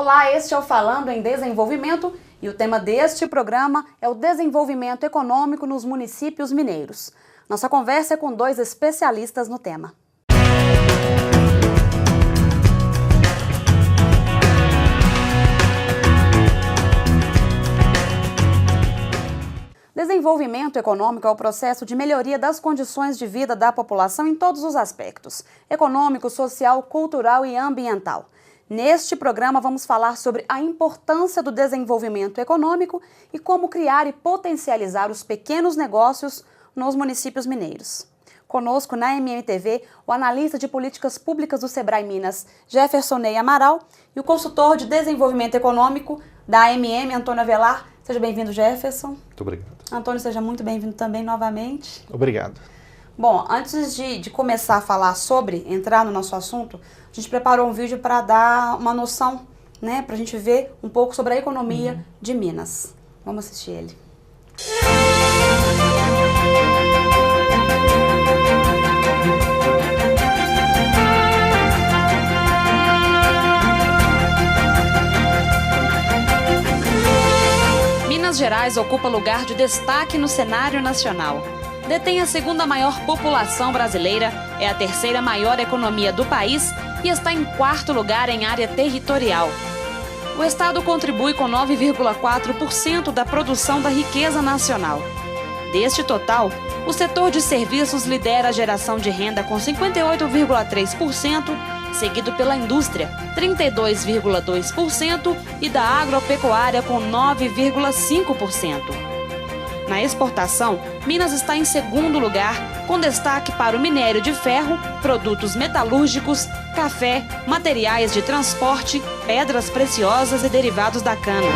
Olá, este é o Falando em Desenvolvimento e o tema deste programa é o desenvolvimento econômico nos municípios mineiros. Nossa conversa é com dois especialistas no tema. Desenvolvimento econômico é o processo de melhoria das condições de vida da população em todos os aspectos: econômico, social, cultural e ambiental. Neste programa vamos falar sobre a importância do desenvolvimento econômico e como criar e potencializar os pequenos negócios nos municípios mineiros. Conosco na MMTV, o analista de políticas públicas do Sebrae Minas, Jefferson Ney Amaral, e o consultor de desenvolvimento econômico da AMM, Antônio Avelar. Seja bem-vindo, Jefferson. Muito obrigado. Antônio, seja muito bem-vindo também novamente. Obrigado. Bom, antes de começar a falar entrar no nosso assunto, a gente preparou um vídeo para dar uma noção, né, para a gente ver um pouco sobre a economia de Minas. Vamos assistir ele. Minas Gerais ocupa lugar de destaque no cenário nacional. Detém a segunda maior população brasileira, é a terceira maior economia do país e está em quarto lugar em área territorial. O estado contribui com 9,4% da produção da riqueza nacional. Deste total, o setor de serviços lidera a geração de renda com 58,3%, seguido pela indústria, 32,2%, e da agropecuária com 9,5%. Na exportação, Minas está em segundo lugar, com destaque para o minério de ferro, produtos metalúrgicos, café, materiais de transporte, pedras preciosas e derivados da cana.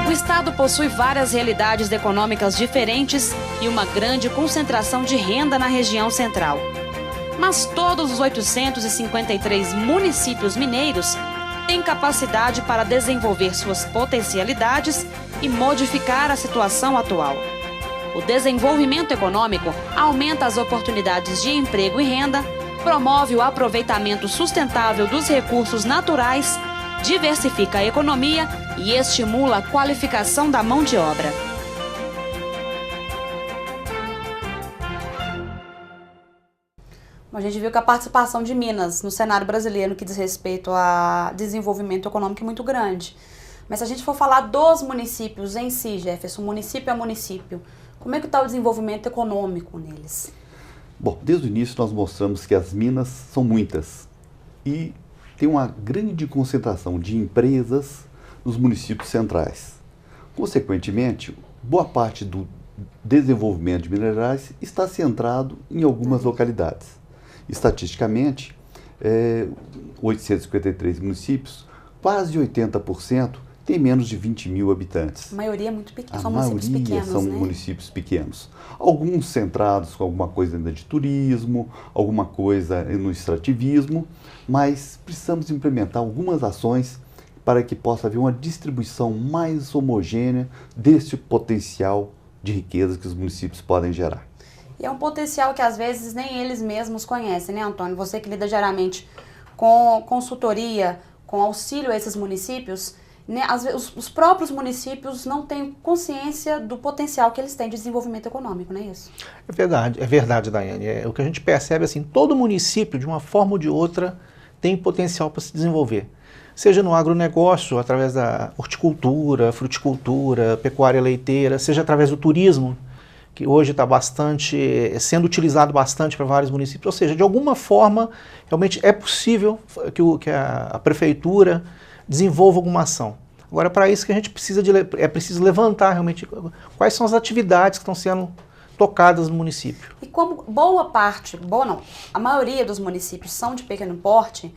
O estado possui várias realidades econômicas diferentes e uma grande concentração de renda na região central. Mas todos os 853 municípios mineiros têm capacidade para desenvolver suas potencialidades e modificar a situação atual. O desenvolvimento econômico aumenta as oportunidades de emprego e renda, promove o aproveitamento sustentável dos recursos naturais, diversifica a economia e estimula a qualificação da mão de obra. A gente viu que a participação de Minas no cenário brasileiro no que diz respeito a desenvolvimento econômico é muito grande. Mas se a gente for falar dos municípios em si, Jefferson, município a município, como é que está o desenvolvimento econômico neles? Bom, desde o início nós mostramos que as minas são muitas e tem uma grande concentração de empresas nos municípios centrais. Consequentemente, boa parte do desenvolvimento de Minas Gerais está centrado em algumas localidades. Estatisticamente, 853 municípios, quase 80% tem menos de 20 mil habitantes. A maioria é muito pequena, são municípios pequenos, são municípios pequenos. Alguns centrados com alguma coisa ainda de turismo, alguma coisa no extrativismo, mas precisamos implementar algumas ações para que possa haver uma distribuição mais homogênea deste potencial de riqueza que os municípios podem gerar. E é um potencial que às vezes nem eles mesmos conhecem, né, Antônio? Você que lida geralmente com consultoria, com auxílio a esses municípios, né, às vezes os próprios municípios não têm consciência do potencial que eles têm de desenvolvimento econômico, não é isso? É verdade, Daiane. O que a gente percebe assim, todo município, de uma forma ou de outra, tem potencial para se desenvolver. Seja no agronegócio, através da horticultura, fruticultura, pecuária leiteira, seja através do turismo, que hoje está sendo utilizado bastante para vários municípios. Ou seja, de alguma forma, realmente é possível que a prefeitura desenvolva alguma ação. Agora, para isso que a gente é preciso levantar realmente quais são as atividades que estão sendo tocadas no município. E como a maioria dos municípios são de pequeno porte,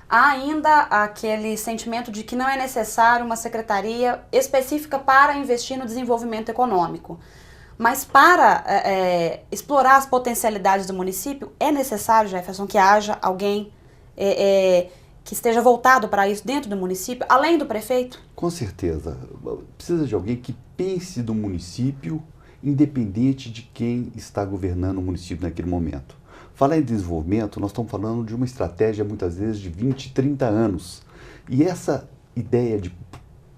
há ainda aquele sentimento de que não é necessário uma secretaria específica para investir no desenvolvimento econômico. Mas para explorar as potencialidades do município, é necessário, Jefferson, que haja alguém que esteja voltado para isso dentro do município, além do prefeito? Com certeza. Precisa de alguém que pense do município, independente de quem está governando o município naquele momento. Falar em desenvolvimento, nós estamos falando de uma estratégia muitas vezes de 20, 30 anos. E essa ideia de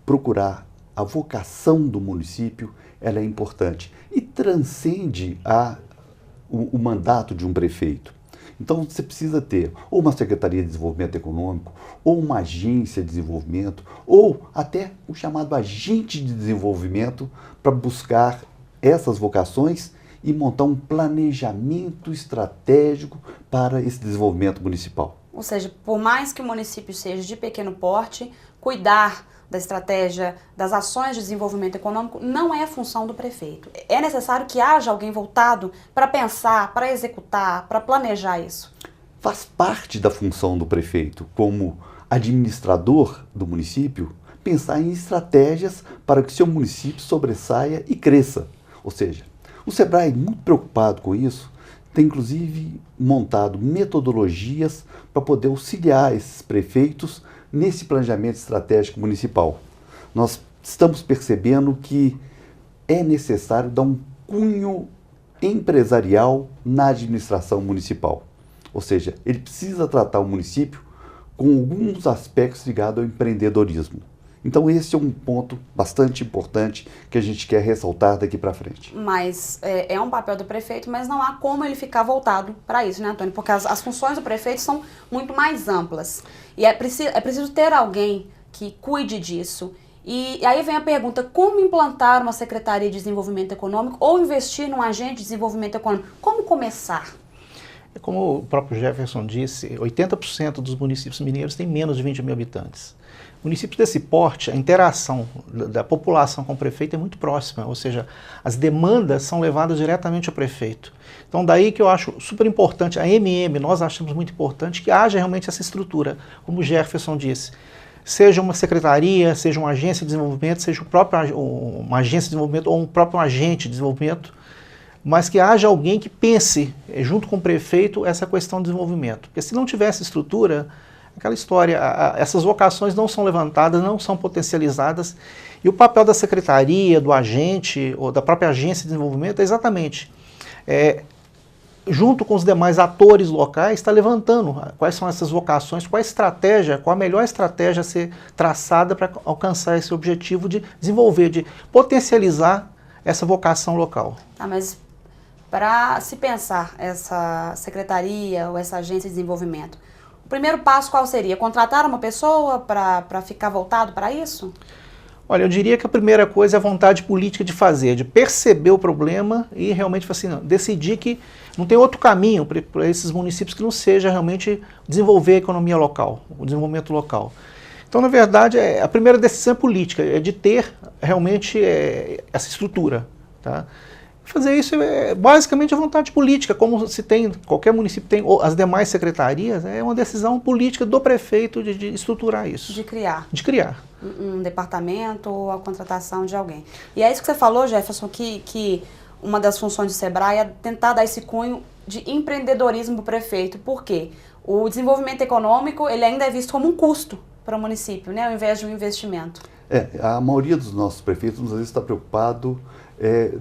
procurar a vocação do município, ela é importante e transcende o mandato de um prefeito. Então você precisa ter ou uma Secretaria de Desenvolvimento Econômico, ou uma agência de desenvolvimento, ou até um chamado agente de desenvolvimento para buscar essas vocações e montar um planejamento estratégico para esse desenvolvimento municipal. Ou seja, por mais que o município seja de pequeno porte, cuidar da estratégia, das ações de desenvolvimento econômico não é função do prefeito. É necessário que haja alguém voltado para pensar, para executar, para planejar isso. Faz parte da função do prefeito, como administrador do município, pensar em estratégias para que seu município sobressaia e cresça. Ou seja, o SEBRAE, muito preocupado com isso, tem inclusive montado metodologias para poder auxiliar esses prefeitos nesse planejamento estratégico municipal. Nós estamos percebendo que é necessário dar um cunho empresarial na administração municipal. Ou seja, ele precisa tratar o município com alguns aspectos ligados ao empreendedorismo. Então esse é um ponto bastante importante que a gente quer ressaltar daqui para frente. Mas é um papel do prefeito, mas não há como ele ficar voltado para isso, né, Antônio? Porque as funções do prefeito são muito mais amplas. E é preciso ter alguém que cuide disso. E aí vem a pergunta, como implantar uma Secretaria de Desenvolvimento Econômico ou investir num agente de desenvolvimento econômico? Como começar? Como o próprio Jefferson disse, 80% dos municípios mineiros têm menos de 20 mil habitantes. Municípios desse porte, a interação da população com o prefeito é muito próxima, ou seja, as demandas são levadas diretamente ao prefeito. Então daí que eu acho super importante, a nós achamos muito importante que haja realmente essa estrutura, como o Jefferson disse. Seja uma secretaria, seja uma agência de desenvolvimento, seja uma agência de desenvolvimento ou um próprio agente de desenvolvimento, mas que haja alguém que pense, junto com o prefeito, essa questão de desenvolvimento. Porque se não tivesse estrutura, aquela história, essas vocações não são levantadas, não são potencializadas, e o papel da secretaria, do agente, ou da própria agência de desenvolvimento é exatamente, junto com os demais atores locais, está levantando quais são essas vocações, qual a melhor estratégia a ser traçada para alcançar esse objetivo de desenvolver, de potencializar essa vocação local. Ah, mas para se pensar essa secretaria ou essa agência de desenvolvimento, o primeiro passo qual seria? Contratar uma pessoa para ficar voltado para isso? Olha, eu diria que a primeira coisa é a vontade política de fazer, de perceber o problema e realmente assim, decidir que não tem outro caminho para esses municípios que não seja realmente desenvolver a economia local, o desenvolvimento local. Então, na verdade, a primeira decisão é política, é de ter realmente essa estrutura. Tá? Fazer isso é basicamente a vontade política, como se tem, qualquer município tem, ou as demais secretarias, é uma decisão política do prefeito de estruturar isso. De criar. De criar. Um departamento ou a contratação de alguém. E é isso que você falou, Jefferson, que uma das funções do SEBRAE é tentar dar esse cunho de empreendedorismo para o prefeito. Por quê? O desenvolvimento econômico ele ainda é visto como um custo para o município, né, ao invés de um investimento. A maioria dos nossos prefeitos, às vezes, está preocupado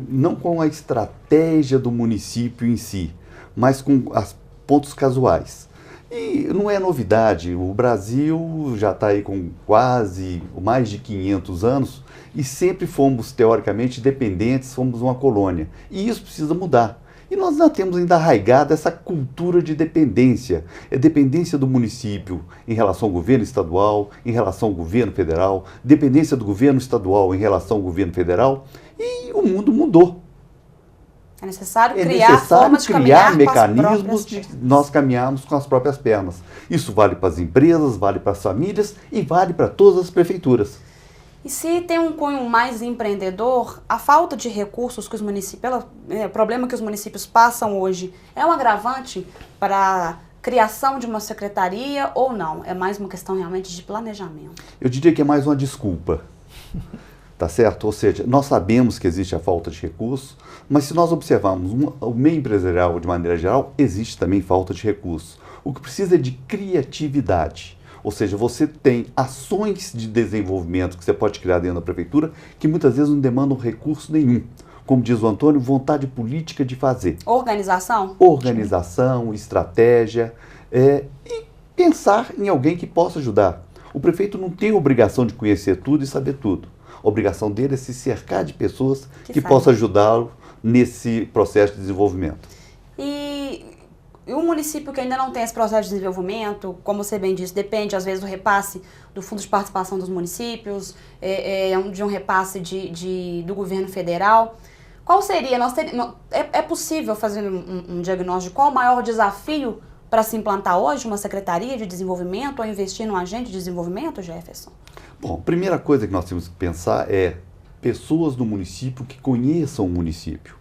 não com a estratégia do município em si, mas com os pontos casuais. E não é novidade, o Brasil já está aí com quase mais de 500 anos e sempre fomos, teoricamente, dependentes, fomos uma colônia. E isso precisa mudar. E nós não temos ainda arraigado essa cultura de dependência. É dependência do município em relação ao governo estadual, em relação ao governo federal, dependência do governo estadual em relação ao governo federal, e o mundo mudou. É necessário criar formas de caminhar mecanismos de nós caminharmos com as próprias pernas. Isso vale para as empresas, vale para as famílias e vale para todas as prefeituras. E se tem um cunho mais empreendedor, a falta de recursos que os municípios, o problema que os municípios passam hoje, é um agravante para a criação de uma secretaria ou não? É mais uma questão realmente de planejamento? Eu diria que é mais uma desculpa, tá certo? Ou seja, nós sabemos que existe a falta de recursos, mas se nós observarmos o meio empresarial de maneira geral, existe também falta de recursos. O que precisa é de criatividade. Ou seja, você tem ações de desenvolvimento que você pode criar dentro da prefeitura que muitas vezes não demandam recurso nenhum. como diz o Antônio, vontade política de fazer. Organização? Organização, estratégia, e pensar em alguém que possa ajudar. O prefeito não tem obrigação de conhecer tudo e saber tudo. A obrigação dele é se cercar de pessoas que possam ajudá-lo nesse processo de desenvolvimento. E um município que ainda não tem esse processo de desenvolvimento, como você bem disse, depende às vezes do repasse do Fundo de Participação dos Municípios, de um repasse do governo federal. Qual seria, é possível fazer um diagnóstico de qual o maior desafio para se implantar hoje uma secretaria de desenvolvimento ou investir num agente de desenvolvimento, Jefferson? Bom, a primeira coisa que nós temos que pensar é pessoas do município que conheçam o município.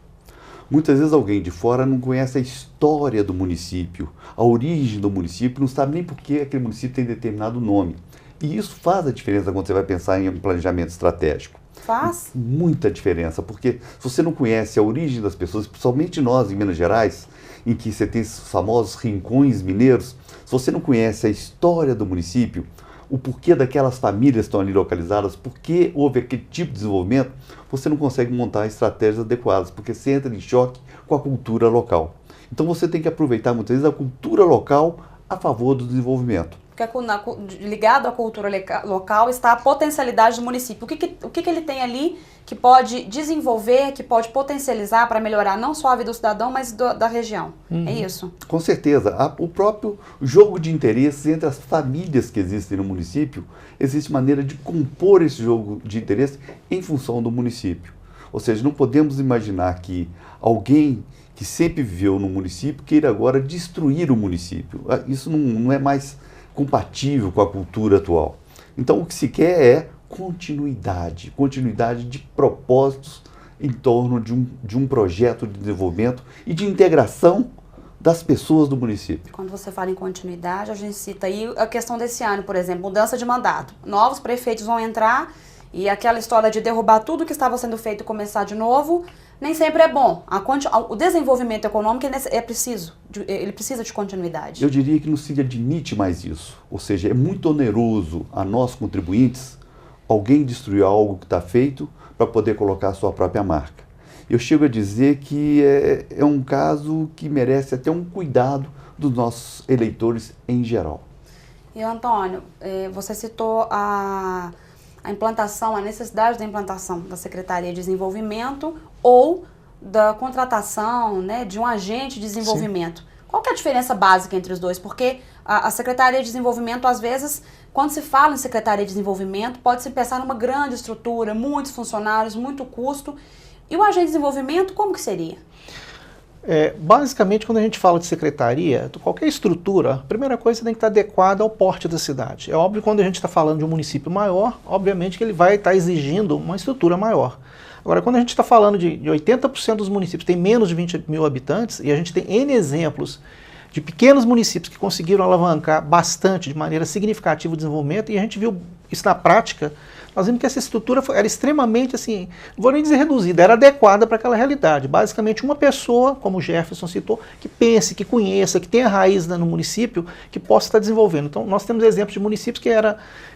Muitas vezes alguém de fora não conhece a história do município, a origem do município, não sabe nem por que aquele município tem determinado nome. E isso faz a diferença quando você vai pensar em um planejamento estratégico. Faz? Muita diferença, porque se você não conhece a origem das pessoas, principalmente nós em Minas Gerais, em que você tem esses famosos rincões mineiros, se você não conhece a história do município, o porquê daquelas famílias estão ali localizadas, por que houve aquele tipo de desenvolvimento, você não consegue montar estratégias adequadas, porque você entra em choque com a cultura local. Então você tem que aproveitar muitas vezes a cultura local a favor do desenvolvimento. Porque ligado à cultura local está a potencialidade do município. O que ele tem ali que pode desenvolver, que pode potencializar para melhorar não só a vida do cidadão, mas da região. É isso? Com certeza. O próprio jogo de interesses entre as famílias que existem no município, existe maneira de compor esse jogo de interesse em função do município. Ou seja, não podemos imaginar que alguém que sempre viveu no município queira agora destruir o município. Isso não é mais compatível com a cultura atual. Então o que se quer é continuidade de propósitos em torno de um projeto de desenvolvimento e de integração das pessoas do município. Quando você fala em continuidade, a gente cita aí a questão desse ano, por exemplo, mudança de mandato. Novos prefeitos vão entrar e aquela história de derrubar tudo que estava sendo feito e começar de novo, nem sempre é bom. O desenvolvimento econômico ele precisa de continuidade. Eu diria que não se admite mais isso. Ou seja, é muito oneroso a nós contribuintes alguém destruir algo que está feito para poder colocar a sua própria marca. Eu chego a dizer que é um caso que merece até um cuidado dos nossos eleitores em geral. E Antônio, você citou a implantação, a necessidade da implantação da Secretaria de Desenvolvimento ou da contratação, né, de um agente de desenvolvimento. Sim. Qual que é a diferença básica entre os dois? Porque a Secretaria de Desenvolvimento, às vezes, quando se fala em Secretaria de Desenvolvimento, pode-se pensar numa grande estrutura, muitos funcionários, muito custo. E o agente de desenvolvimento, como que seria? Basicamente, quando a gente fala de secretaria, qualquer estrutura, a primeira coisa tem que estar adequada ao porte da cidade. É óbvio que quando a gente está falando de um município maior, obviamente que ele vai estar exigindo uma estrutura maior. Agora, quando a gente está falando de 80% dos municípios tem menos de 20 mil habitantes, e a gente tem N exemplos de pequenos municípios que conseguiram alavancar bastante, de maneira significativa, o desenvolvimento, e a gente viu isso na prática, nós vimos que essa estrutura era extremamente, assim, não vou nem dizer reduzida, era adequada para aquela realidade. Basicamente, uma pessoa, como o Jefferson citou, que pense, que conheça, que tenha raiz no município, que possa estar desenvolvendo. Então, nós temos exemplos de municípios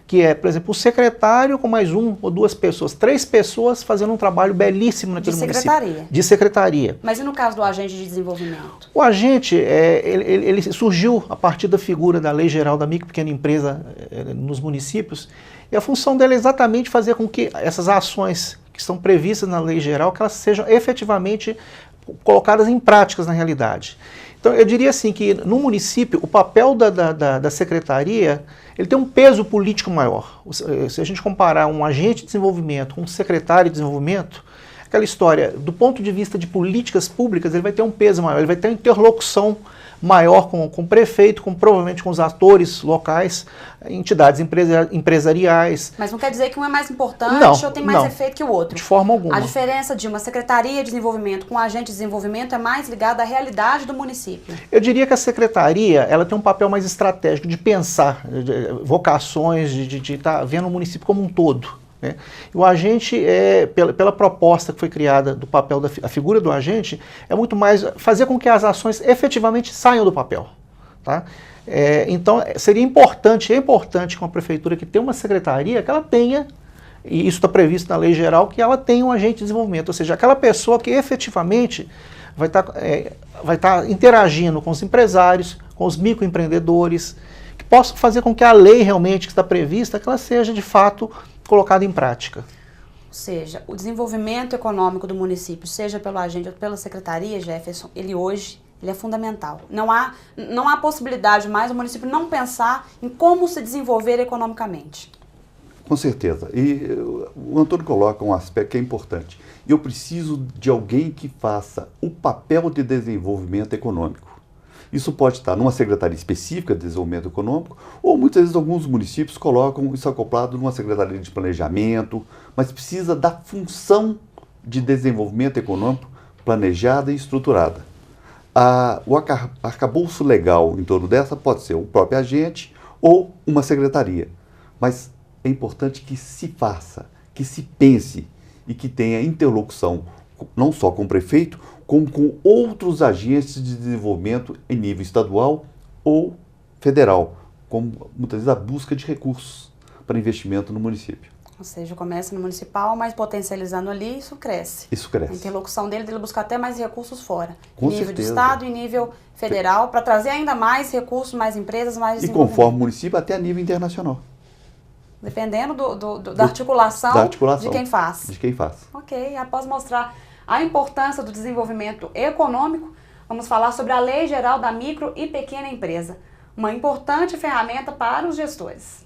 que é, por exemplo, o secretário com mais 1 ou 2 pessoas, 3 pessoas fazendo um trabalho belíssimo naquele município. De secretaria. Mas e no caso do agente de desenvolvimento? O agente, ele surgiu a partir da figura da Lei Geral da Micro e Pequena Empresa nos municípios, e a função dela é exatamente fazer com que essas ações que estão previstas na Lei Geral, que elas sejam efetivamente colocadas em práticas na realidade. Então, eu diria assim que no município, o papel da secretaria, ele tem um peso político maior. Se a gente comparar um agente de desenvolvimento com um secretário de desenvolvimento, aquela história, do ponto de vista de políticas públicas, ele vai ter um peso maior, ele vai ter uma interlocução maior com o prefeito, provavelmente com os atores locais, entidades empresariais. Mas não quer dizer que um é mais importante ou tem mais efeito que o outro. De forma alguma. A diferença de uma secretaria de desenvolvimento com um agente de desenvolvimento é mais ligada à realidade do município. Eu diria que a secretaria ela tem um papel mais estratégico de pensar vocações, de estar vendo o município como um todo. Né? O agente, pela proposta que foi criada do papel a figura do agente, é muito mais fazer com que as ações efetivamente saiam do papel. Tá? Então, seria importante, é importante que uma prefeitura que tem uma secretaria, que ela tenha e isso está previsto na lei geral, que ela tem um agente de desenvolvimento, ou seja, aquela pessoa que efetivamente vai estar interagindo com os empresários, com os microempreendedores, que possam fazer com que a lei realmente que está prevista, que ela seja de fato colocada em prática. Ou seja, o desenvolvimento econômico do município, seja pelo agente ou pela secretaria, Jefferson, ele é fundamental. Não há possibilidade mais do município não pensar em como se desenvolver economicamente. Com certeza. E o Antônio coloca um aspecto que é importante. Eu preciso de alguém que faça o papel de desenvolvimento econômico. Isso pode estar numa secretaria específica de desenvolvimento econômico, ou muitas vezes alguns municípios colocam isso acoplado numa secretaria de planejamento, mas precisa da função de desenvolvimento econômico planejada e estruturada. O arcabouço legal em torno dessa pode ser o próprio agente ou uma secretaria, mas é importante que se faça, que se pense e que tenha interlocução não só com o prefeito, como com outros agentes de desenvolvimento em nível estadual ou federal, como muitas vezes a busca de recursos para investimento no município. Ou seja, começa no municipal, mas potencializando ali, isso cresce. Isso cresce. A interlocução dele buscar até mais recursos fora. Com em nível certeza. de estado e nível federal, para trazer ainda mais recursos, mais empresas, mais E desenvolvimento. conforme o município, até a nível internacional. Dependendo da articulação de quem faz. De quem faz. Ok, após mostrar a importância do desenvolvimento econômico, vamos falar sobre a Lei Geral da Micro e Pequena Empresa, uma importante ferramenta para os gestores.